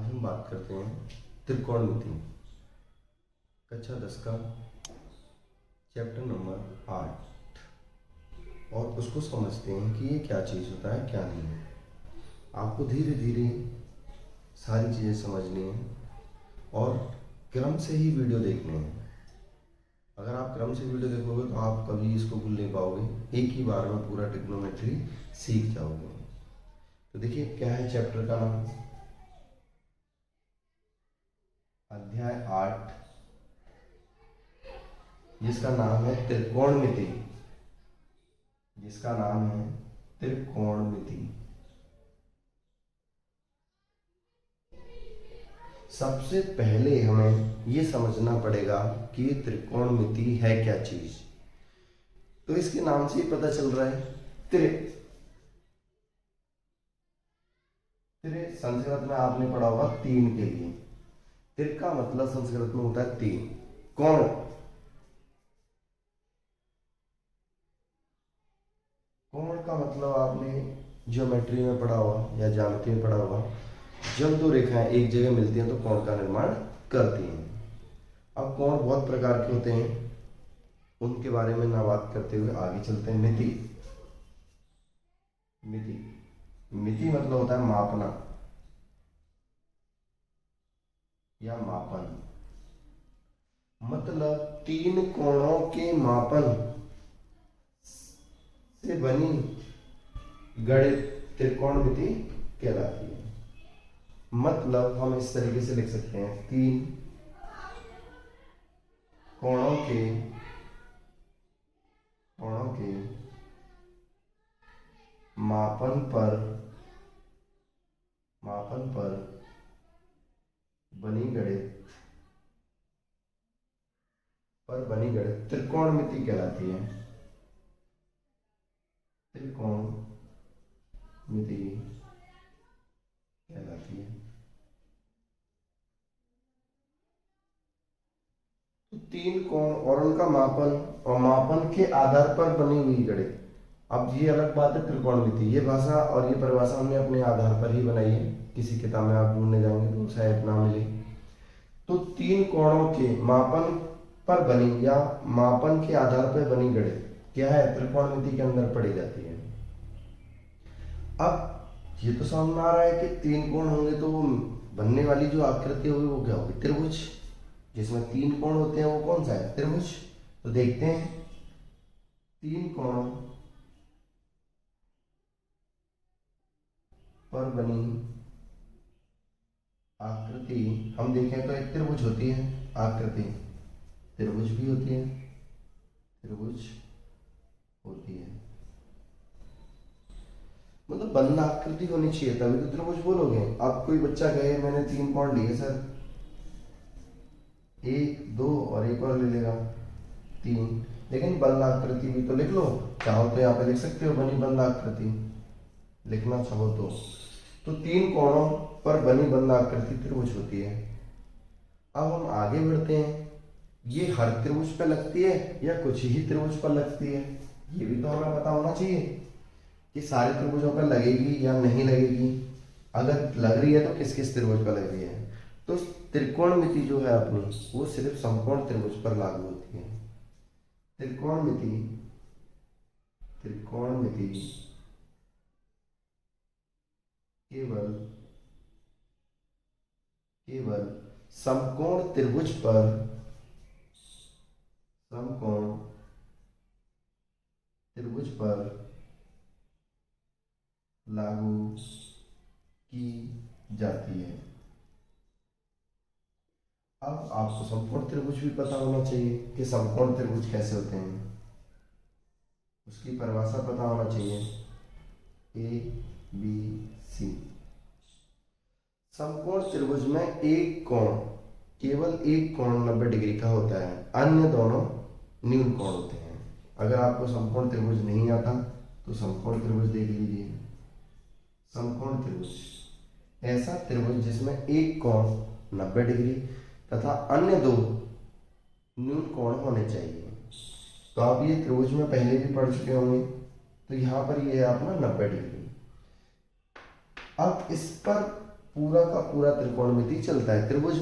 हम बात करते हैं त्रिकोणमिति, कक्षा 10 का चैप्टर नंबर 8, और उसको समझते हैं कि ये क्या चीज़ होता है क्या नहीं है। आपको धीरे धीरे सारी चीज़ें समझनी है और क्रम से ही वीडियो देखने हैं। अगर आप क्रम से वीडियो देखोगे तो आप कभी इसको भूल नहीं पाओगे, एक ही बार में पूरा ट्रिग्नोमेट्री सीख जाओगे। तो देखिए क्या है चैप्टर का नाम, अध्याय 8, जिसका नाम है त्रिकोणमिति, जिसका नाम है त्रिकोणमिति। सबसे पहले हमें ये समझना पड़ेगा कि त्रिकोणमिति है क्या चीज। तो इसके नाम से ही पता चल रहा है त्रि संस्कृत में आपने पढ़ा होगा 3 के लिए। त्रि का मतलब संस्कृत में होता है 3। कोण, कोण का मतलब आपने ज्योमेट्री में पढ़ा होगा या ज्यामिति में पढ़ा होगा, जब दो रेखाएं एक जगह मिलती हैं तो कोण का निर्माण करती हैं। अब कोण बहुत प्रकार के होते हैं, उनके बारे में ना बात करते हुए आगे चलते हैं। मिति, मिति मिति मतलब होता है मापना या मापन, मतलब 3 कोणों के मापन से बनी गणित त्रिकोणमिति कहलाती है। मतलब हम इस तरीके से लिख सकते हैं, 3 कोणों के मापन पर बनी गणित त्रिकोणमिति कहलाती है। त्रिकोणमिति कहलाती है। तो 3 कोण और उनका मापन और मापन के आधार पर बनी हुई गणित। अब ये अलग बात है त्रिकोणमिति, ये भाषा और ये परिभाषा हमने अपने आधार पर ही बनाई है, किसी किताब में आप ढूंढने जाएंगे तो शायद ना मिले। तो 3 कोणों के मापन पर बनी या मापन के आधार पर बनी गणित क्या है, त्रिकोणमिति के अंदर पढ़ी जाती है। अब ये तो समझ में आ रहा है कि 3 कोण होंगे तो बनने वाली जो आकृति होगी वो क्या होगी, त्रिभुज। जिसमें 3 कोण होते हैं वो कौन सा है, त्रिभुज। तो देखते हैं 3 कोणों पर बनी आकृति हम देखें तो एक त्रिभुज होती है, आकृति त्रिभुज भी होती है, त्रिभुज होती है। मतलब बंद आकृति होनी चाहिए तभी तो त्रिभुज बोलोगे। अब कोई बच्चा कहे मैंने 3 कोण लिए सर, 1 2 और एक और ले लेगा 3, लेकिन बंद आकृति भी तो लिख लो। चाहो तो यहाँ पे लिख सकते हो बनी बंद आकृति, लिखना चाहो तो 3 कोणों पर बनी बंद आकृति त्रिभुज होती है। अब हम आगे बढ़ते हैं, ये हर त्रिभुज पर लगती है या कुछ ही त्रिभुज पर लगती है, ये भी तो हमें पता होना चाहिए कि सारे त्रिभुजों पर लगेगी या नहीं लगेगी। अगर लग रही है तो किस किस त्रिभुज पर लग रही है। तो त्रिकोणमिति जो है अपनी वो सिर्फ समकोण त्रिभुज पर लागू होती है। त्रिकोणमिति केवल समकोण त्रिभुज पर लागू की जाती है। अब आपको समकोण त्रिभुज भी पता होना चाहिए कि समकोण त्रिभुज कैसे होते हैं, उसकी परिभाषा पता होना चाहिए, ABC। समकोण त्रिभुज में एक कोण, केवल एक कोण 90 डिग्री का होता है, अन्य दोनों न्यून कोण होते हैं। अगर आपको समकोण त्रिभुज नहीं आता तो समकोण त्रिभुज देख लीजिए। समकोण त्रिभुज ऐसा त्रिभुज जिसमें एक कोण 90 डिग्री तथा अन्य 2 न्यून कोण होने चाहिए। तो आप ये त्रिभुज में पहले भी पढ़ चुके होंगे। तो यहाँ पर ये है अपना 90 डिग्री। अब इस पर पूरा का पूरा त्रिकोणमिति चलता है। त्रिभुज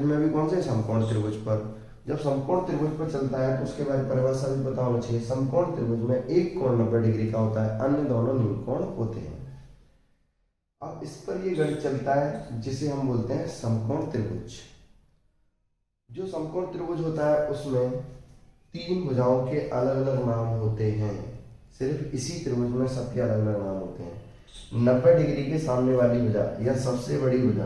में भी कौन से समकोण त्रिभुज पर, जब समकोण त्रिभुज पर चलता है तो उसके बारे में परिभाषा भी पता होना चाहिए। समकोण त्रिभुज में एक कोण 90 डिग्री का होता है, अन्य दोनों न्यून कोण होते हैं। अब इस पर ये गणित चलता है जिसे हम बोलते हैं समकोण त्रिभुज। जो समकोण त्रिभुज होता है उसमें तीन भुजाओं के अलग अलग नाम होते हैं। सिर्फ इसी त्रिभुज में सबके अलग अलग नाम होते हैं। 90 डिग्री के सामने वाली भुजा या सबसे बड़ी भुजा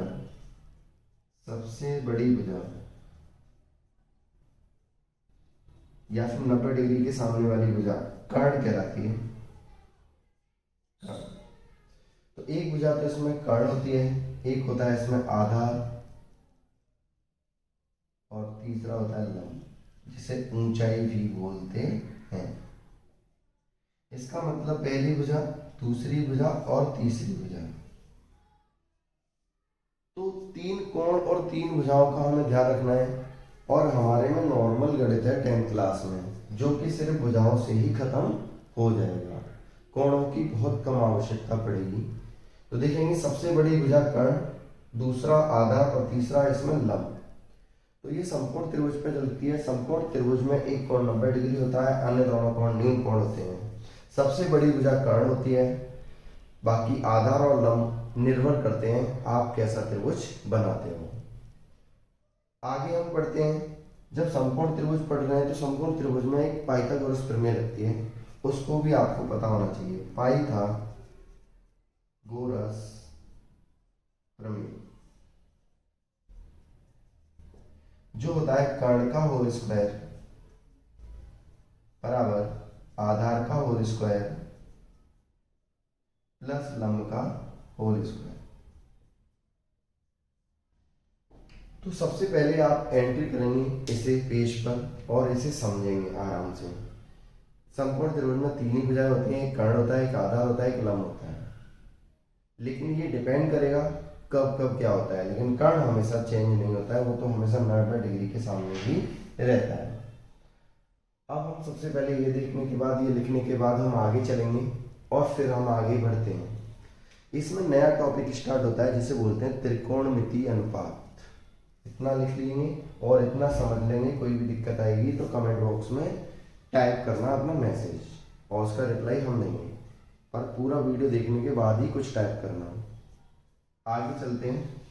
या फिर 90 डिग्री के सामने वाली भुजा कर्ण कहलाती है। तो एक भुजा तो इसमें कर्ण होती है, एक होता है इसमें आधार और तीसरा होता है लंब, जिसे ऊंचाई भी बोलते हैं। इसका मतलब पहली भुजा, दूसरी भुजा और तीसरी भुजा। तो तीन कोण और तीन भुजाओं का हमें ध्यान रखना है। और हमारे में नॉर्मल गणित है 10th क्लास में, जो कि सिर्फ भुजाओं से ही खत्म हो जाएगा, कोणों की बहुत कम आवश्यकता पड़ेगी। तो देखेंगे सबसे बड़ी भुजा कर्ण, दूसरा आधार और तीसरा इसमें लंब। तो ये समकोण त्रिभुज पे चलती है। समकोण त्रिभुज में एक कोण 90 डिग्री होता है, अन्य दोनों कोण न्यून कोण होते हैं। सबसे बड़ी भुजा कर्ण होती है, बाकी आधार और लंब निर्भर करते हैं आप कैसा त्रिभुज बनाते हो। आगे हम पढ़ते हैं, जब समकोण त्रिभुज पढ़ रहे हैं तो समकोण त्रिभुज में एक पाइथागोरस प्रमेय लगती है, उसको भी आपको पता होना चाहिए। पाइथागोरस प्रमेय जो होता है कर्ण का होल स्क्वायर बराबर आधार का होल स्क्वायर प्लस लंब का होल स्क्वायर। तो सबसे पहले आप एंट्री करेंगे इसे पेज पर और इसे समझेंगे आराम से। समकोण त्रिभुज में तीन ही भुजाएं होती हैं, एक कर्ण होता है, एक आधार होता है, एक लंब होता है। लेकिन ये डिपेंड करेगा कब कब क्या होता है, लेकिन कर्ण हमेशा चेंज नहीं होता है, वो तो हमेशा 90 डिग्री के सामने ही रहता है। अब हम सबसे पहले ये देखने के बाद, ये लिखने के बाद हम आगे चलेंगे और फिर हम आगे बढ़ते हैं। इसमें नया टॉपिक स्टार्ट होता है जिसे बोलते हैं त्रिकोणमितीय अनुपात। इतना लिख लेंगे और इतना समझ लेंगे। कोई भी दिक्कत आएगी तो कमेंट बॉक्स में टाइप करना अपना मैसेज, और उसका रिप्लाई हम देंगे, पर पूरा वीडियो देखने के बाद ही कुछ टाइप करना। आगे चलते हैं।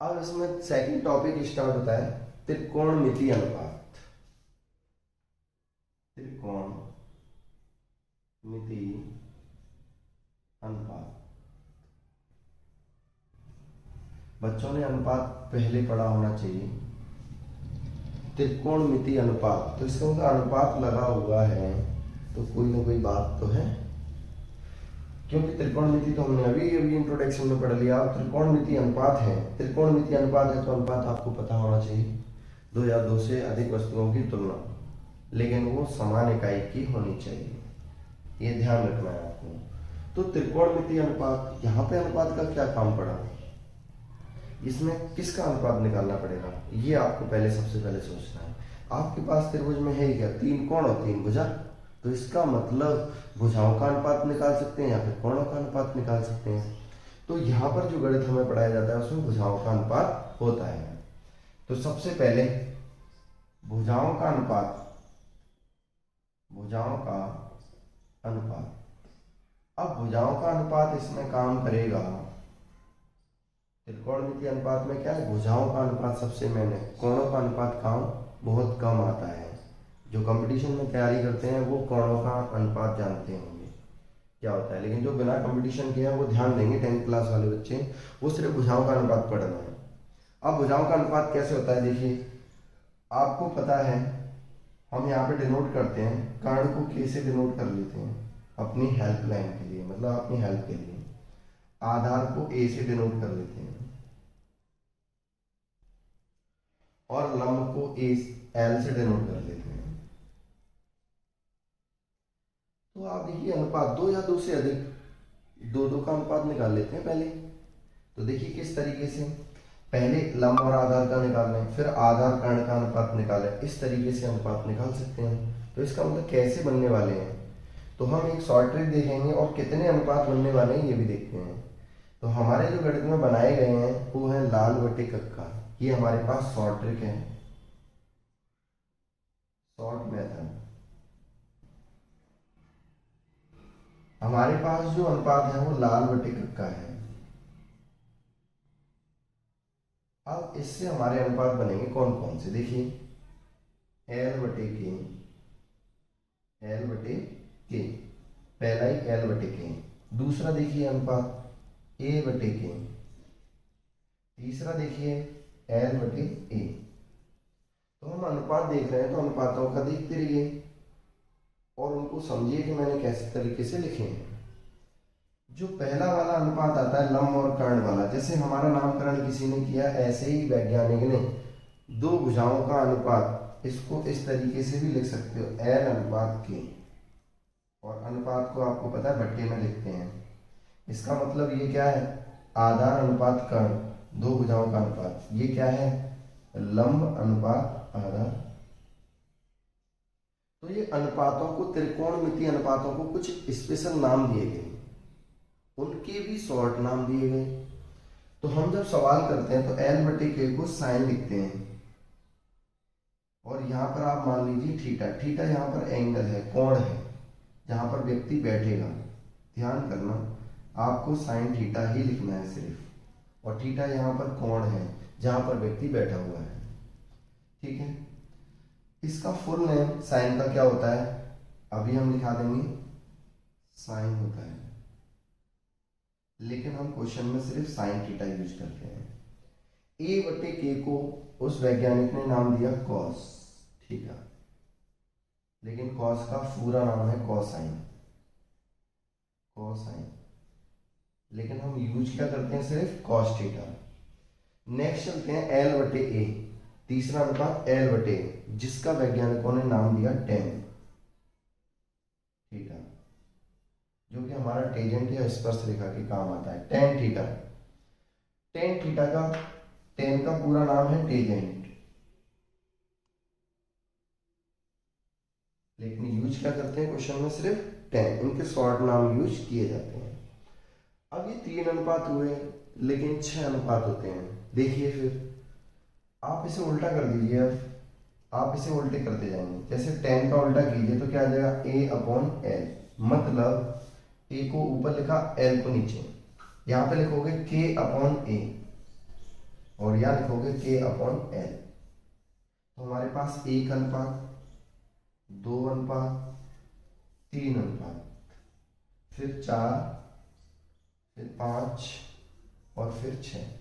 अब इसमें सेकंड टॉपिक स्टार्ट होता है त्रिकोणमितीय अनुपात। त्रिकोणमितीय अनुपात बच्चों ने अनुपात पहले पढ़ा होना चाहिए। त्रिकोणमितीय अनुपात, तो इसका मतलब अनुपात लगा हुआ है तो कोई ना कोई बात तो है, क्योंकि त्रिकोणमिति तो हमने अभी इंट्रोडक्शन में पढ़ लिया। त्रिकोणमितीय अनुपात है, त्रिकोणमितीय अनुपात है तो अनुपात आपको पता होना चाहिए, दो या दो से अधिक वस्तुओं की तुलना, लेकिन वो समान इकाई की होनी चाहिए, ये ध्यान रखना है आपको। तो त्रिकोणमितीय अनुपात, यहाँ पे अनुपात का क्या काम पड़ा, इसमें किसका अनुपात निकालना पड़ेगा, ये आपको पहले सबसे पहले सोचना है। आपके पास त्रिभुज में है क्या, तीन कोण और तीन भुजा, तो इसका मतलब भुजाओं का अनुपात निकाल सकते हैं या फिर कोणों का अनुपात निकाल सकते हैं। तो यहाँ पर जो गणित हमें पढ़ाया जाता है उसमें भुजाओं का अनुपात होता है। तो सबसे पहले भुजाओं का अनुपात, अब भुजाओं का अनुपात इसमें काम करेगा। त्रिकोणमितीय अनुपात में क्या है, भुजाओं का अनुपात सबसे मेन है, कोणों का अनुपात काम बहुत कम आता है। जो कंपटीशन में तैयारी करते हैं वो कोणों का अनुपात जानते होंगे क्या होता है, लेकिन जो बिना कंपटीशन के हैं वो ध्यान देंगे 10th क्लास वाले बच्चे, वो सिर्फ भुजाओं का अनुपात पढ़ना है। अब भुजाओं का अनुपात कैसे होता है, देखिए आपको पता है, हम यहाँ पे डिनोट करते हैं, कर्ण को के से डिनोट कर लेते हैं अपनी हेल्पलाइन के लिए, मतलब अपनी हेल्प के लिए। आधार को ए से डिनोट कर लेते हैं और लंब को एल से डिनोट कर लेते हैं। तो आप देखिए अनुपात, दो या दो से अधिक, दो का अनुपात निकाल लेते हैं पहले। तो देखिए किस तरीके से, पहले लंब और आधार का निकालें, फिर आधार कर्ण का अनुपात निकालें, इस तरीके से अनुपात निकाल सकते हैं। तो इसका मतलब कैसे बनने वाले हैं, तो हम एक शॉर्ट ट्रिक देखेंगे और कितने अनुपात बनने वाले हैं ये भी देखते हैं। तो हमारे जो गणित में बनाए गए हैं वो है लाल बटे कक्का, ये हमारे पास शॉर्ट ट्रिक है, शॉर्ट मेथड। हमारे पास जो अनुपात है वो लाल बटे कक्का है। अब इससे हमारे अनुपात बनेंगे कौन कौन से, देखिए एल बटे के, एल बटे के, पहला ही एल बटे के, दूसरा देखिए अनुपात ए बटे के, तीसरा देखिए एल बटे ए। तो हम अनुपात देख रहे हैं तो अनुपातों का देखते रहिए और उनको समझिए कि मैंने कैसे तरीके से लिखे हैं। जो पहला वाला अनुपात आता है लंब और कर्ण वाला, जैसे हमारा नामकरण किसी ने किया ऐसे ही वैज्ञानिक ने दो भुजाओं का अनुपात, इसको इस तरीके से भी लिख सकते हो एल अनुपात के, और अनुपात को आपको पता है बट्टे में लिखते हैं। इसका मतलब ये क्या है, आधार अनुपात कर्ण, दो भुजाओं का अनुपात, ये क्या है लंब अनुपात आधार। तो ये अनुपातों को, त्रिकोणमितीय अनुपातों को कुछ स्पेशल नाम दिए गए, उनके भी शॉर्ट नाम दिए गए। तो हम जब सवाल करते हैं तो एल बटे के को साइन लिखते हैं, और यहाँ पर आप मान लीजिए थीटा, थीटा यहाँ पर एंगल है, कोण है, जहाँ पर व्यक्ति बैठेगा। ध्यान करना, आपको साइन थीटा ही लिखना है सिर्फ, और थीटा यहाँ पर कोण है जहाँ पर व्यक्ति बैठा हुआ है, ठीक है। इसका फुल नेम साइन का क्या होता है, अभी हम लिखा देंगे, साइन होता है, लेकिन हम क्वेश्चन में सिर्फ साइन थीटा यूज करते हैं। ए बटे के को उस वैज्ञानिक ने नाम दिया कॉस थीटा, लेकिन कॉस का पूरा नाम है कोसाइन, कोसाइन, लेकिन हम यूज क्या करते हैं सिर्फ कॉस थीटा। नेक्स्ट चलते हैं एल बटे ए, तीसरा अनुपात एल बटे, जिसका वैज्ञानिकों ने नाम दिया टेन थीटा, जो कि हमारा टेंजेंट या स्पर्श रेखा के काम आता है, टेन थीटा। टेन थीटा का, टेन का पूरा नाम है टेंजेंट, लेकिन यूज क्या करते हैं क्वेश्चन में सिर्फ टेन, इनके शॉर्ट नाम यूज किए जाते हैं। अब ये 3 अनुपात हुए, लेकिन 6 अनुपात होते हैं। देखिए फिर आप इसे उल्टा कर दीजिए, अब आप इसे उल्टे करते जाएंगे, जैसे 10 का उल्टा कीजिए तो क्या आ जाएगा ए अपॉन एल, मतलब ए को ऊपर लिखा एल को नीचे, यहाँ पे लिखोगे के अपॉन ए और यहाँ लिखोगे के अपॉन एल। तो हमारे पास 1 अनुपात, 2 अनुपात, 3 अनुपात, फिर 4, फिर 5 और फिर 6।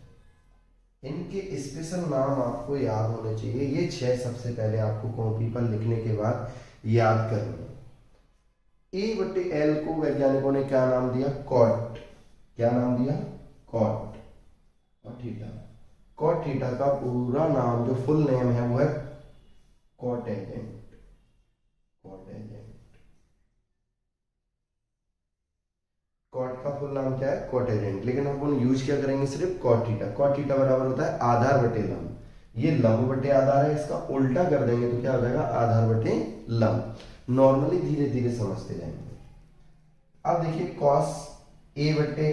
इनके स्पेशल नाम आपको याद होने चाहिए, ये 6 सबसे पहले आपको कॉपी पर लिखने के बाद याद करना। ए बटे एल को वैज्ञानिकों ने क्या नाम दिया, कॉट, क्या नाम दिया कॉट, और थीटा, कॉट थीटा का पूरा नाम जो फुल नेम है वो है कॉटेजेंट, कॉटेजेंट। कॉट का फुल नाम क्या है कॉटेजेंट, लेकिन हम यूज क्या करेंगे सिर्फ कॉट थीटा। कॉट थीटा बराबर होता है आधार बटे लंब, ये लंब बटे आधार है, इसका उल्टा कर देंगे तो क्या हो जाएगा आधार बटे लंब। नॉर्मली धीरे धीरे समझते जाएंगे। अब देखिए कॉस ए बटे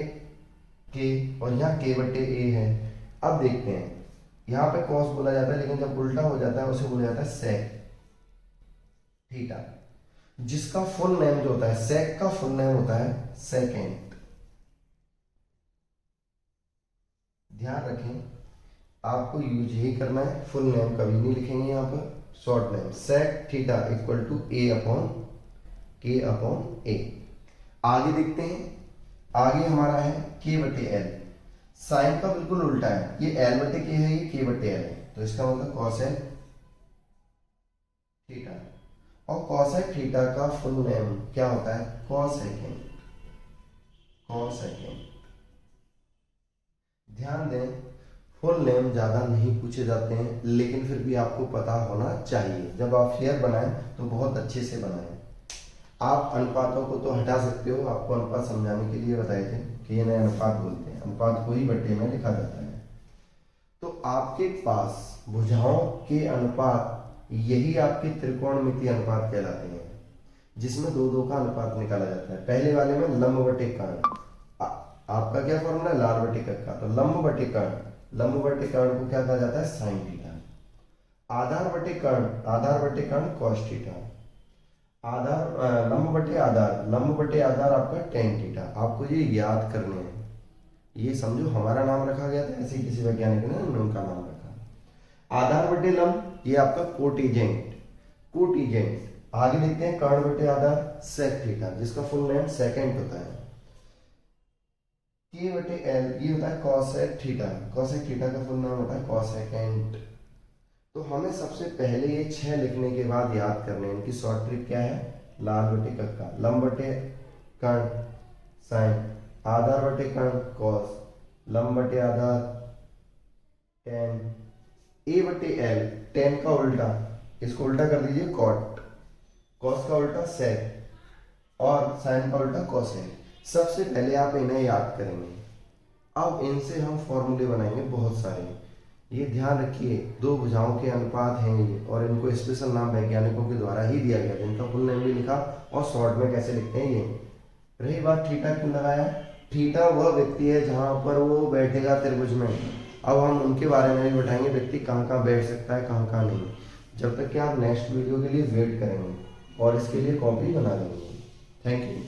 के और यहाँ के बटे ए है। अब देखते हैं, यहाँ पे कॉस बोला जाता है, लेकिन जब उल्टा हो जाता है उसे बोला जाता है सेक थीटा, जिसका फुल नेम जो होता है, सेक का फुल नेम होता है सेकेंड। ध्यान रखें, आपको यूज यही करना है, फुल नेम कभी नहीं लिखेंगे यहाँ पर, short name sec theta equal to A upon K upon A. आगे देखते हैं, आगे हमारा है के बटे एल, साइन का बिल्कुल उल्टा है, ये एल बटे के है, ये के बटे एल है, तो इसका मतलब कॉसेक थीटा, और कॉसेक थीटा का फुल नेम क्या होता है कॉसेकेंड, कॉसेकेंड। ध्यान दें, फुल नेम ज़्यादा नहीं पूछे जाते हैं, लेकिन फिर भी आपको पता होना चाहिए। जब आप फेयर बनाएं तो बहुत अच्छे से बनाएं। आप अनुपातों को तो हटा सकते हो, आपको अनुपात समझाने के लिए बताए थे कि ये नए अनुपात बोलते हैं, अनुपात को ही बट्टे में लिखा जाता है। तो आपके पास भुजाओं के अनुपात यही आपके त्रिकोणमितीय अनुपात कहलाते हैं, जिसमें दो दो का अनुपात निकाला जाता है। पहले वाले में लंब बटे कर्ण, आपका क्या फॉर्मूला है, लाल बटे कक्का, तो लंब बटे कर्ण, लंब बटे कर्ण को क्या कहा जाता है, साइन थीटा। आधार बटे कर्ण, आधार बटे कर्ण कॉस थीटा। आधार लंब बटे आधार, लंब बटे आधार आपका टेन थीटा। आपको ये याद करने हैं, ये समझो हमारा नाम रखा गया था, ऐसे किसी वैज्ञानिक ने उनका नाम रखा। आधार बटे लंब ये आपका कोटिजेंट, कोटिजेंट। आगे लिखते हैं कर्ण बटे आधार सेक थीटा, जिसका फुल नेम सेकेंट होता है। के बटे एल ये होता है कॉसेक थीटा, कॉसेक थीटा का फुल नेम होता है कॉसेकेंट। तो हमें सबसे पहले ये 6 लिखने के बाद याद करने हैं, इनकी शॉर्ट ट्रिक क्या है, लाल बटे कक्का, लंब बटे कर्ण साइन, आधार बटे कर्ण कॉस, लंब बटे आधार टेन, ए बटे एल, टेन का उल्टा, इसको उल्टा कर दीजिए कॉट, कॉस का उल्टा सेक और साइन का उल्टा कोसेक। सबसे पहले आप इन्हें याद करेंगे, अब इनसे हम फॉर्मूले बनाएंगे बहुत सारे। ये ध्यान रखिए, दो भुजाओं के अनुपात हैं ये, और इनको स्पेशल नाम वैज्ञानिकों के द्वारा ही दिया गया, जिनका फुल नेम भी लिखा और शॉर्ट में कैसे लिखते हैं ये। रही बात थीटा क्यों लगाया, थीटा वह व्यक्ति है जहां पर वो बैठेगा त्रिभुज में। अब हम उनके बारे में भी बताएंगे, व्यक्ति कहाँ कहाँ बैठ सकता है, कहाँ कहाँ नहीं। जब तक कि आप नेक्स्ट वीडियो के लिए वेट करेंगे और इसके लिए कॉपी बना लेंगे। Thank you.